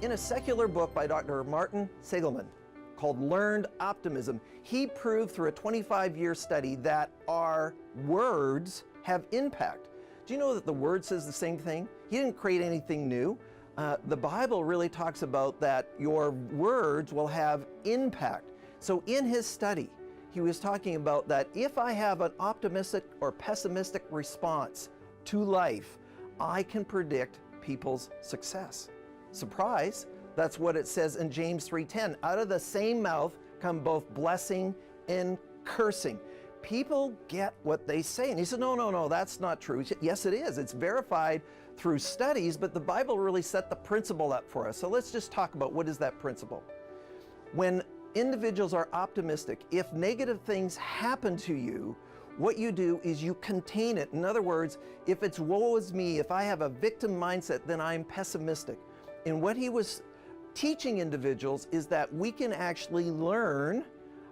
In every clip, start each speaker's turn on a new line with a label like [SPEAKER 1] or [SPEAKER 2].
[SPEAKER 1] In a secular book by Dr. Martin Seligman called Learned Optimism, he proved through a 25-year study that our words have impact. Do you know that the Word says the same thing? He didn't create anything new. The Bible really talks about that your words will have impact. So in his study, he was talking about that if I have an optimistic or pessimistic response to life, I can predict people's success. Surprise, that's what it says in James 3:10. Out of the same mouth come both blessing and cursing. People get what they say. And he said, no, that's not true. He said, yes, it is. It's verified through studies, but the Bible really set the principle up for us. So let's just talk about what is that principle. When individuals are optimistic, if negative things happen to you, what you do is you contain it. In other words, if it's woe is me, if I have a victim mindset, then I'm pessimistic. And what he was teaching individuals is that we can actually learn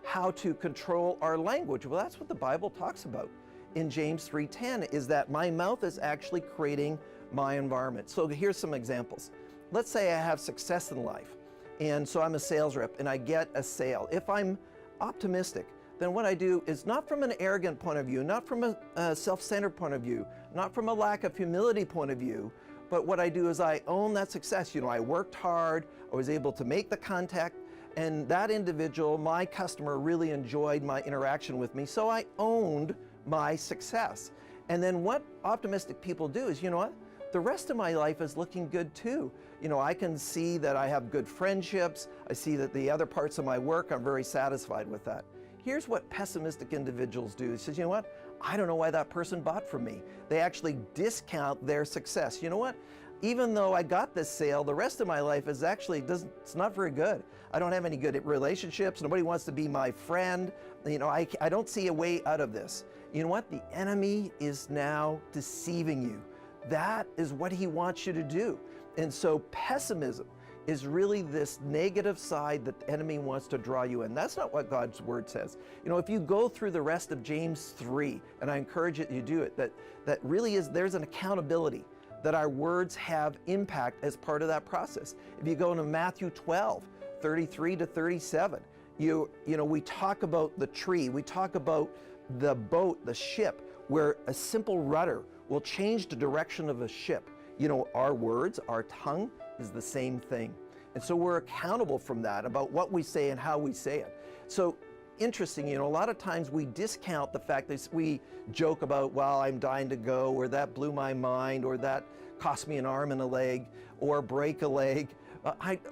[SPEAKER 1] how to control our language. Well, that's what the Bible talks about in James 3:10, is that my mouth is actually creating my environment. So here's some examples. Let's say I have success in life, and so I'm a sales rep and I get a sale. If I'm optimistic, then what I do is not from an arrogant point of view, not from a self-centered point of view, not from a lack of humility point of view, but what I do is I own that success. You know, I worked hard, I was able to make the contact, and that individual, my customer, really enjoyed my interaction with me, so I owned my success. And then what optimistic people do is, you know what? The rest of my life is looking good too. You know, I can see that I have good friendships. I see that the other parts of my work, I'm very satisfied with that. Here's what pessimistic individuals do. He says, you know what? I don't know why that person bought from me. They actually discount their success. You know what? Even though I got this sale, the rest of my life is actually, it's not very good. I don't have any good relationships. Nobody wants to be my friend. You know, I don't see a way out of this. You know what? The enemy is now deceiving you. That is what he wants you to do. And so pessimism is really this negative side that the enemy wants to draw you in. That's not what God's word says. You know, if you go through the rest of James 3, and I encourage you to do it, that really is, there's an accountability that our words have impact as part of that process. If you go into Matthew 12, 33 to 37, you know, we talk about the tree, we talk about the boat, the ship, where a simple rudder will change the direction of a ship. You know, our words, our tongue is the same thing. And so we're accountable from that, about what we say and how we say it. So interesting, you know, a lot of times we discount the fact that we joke about, well, I'm dying to go, or that blew my mind, or that cost me an arm and a leg, or break a leg,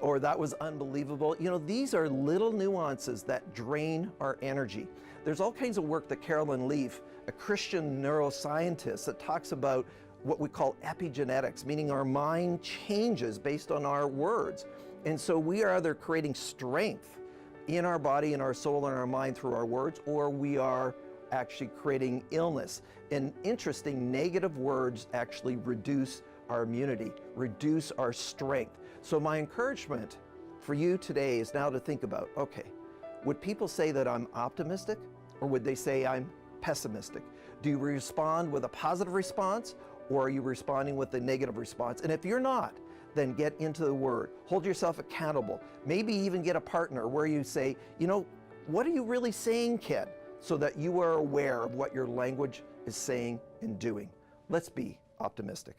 [SPEAKER 1] or that was unbelievable. You know, these are little nuances that drain our energy. There's all kinds of work that Carolyn Leaf, a Christian neuroscientist, that talks about what we call epigenetics, meaning our mind changes based on our words. And so we are either creating strength in our body, in our soul, and our mind through our words, or we are actually creating illness. And interesting, negative words actually reduce our immunity, reduce our strength. So my encouragement for you today is now to think about, okay, would people say that I'm optimistic, or would they say I'm pessimistic? Do you respond with a positive response, or are you responding with a negative response? And if you're not, then get into the Word. Hold yourself accountable. Maybe even get a partner where you say, you know, what are you really saying, kid? So that you are aware of what your language is saying and doing. Let's be optimistic.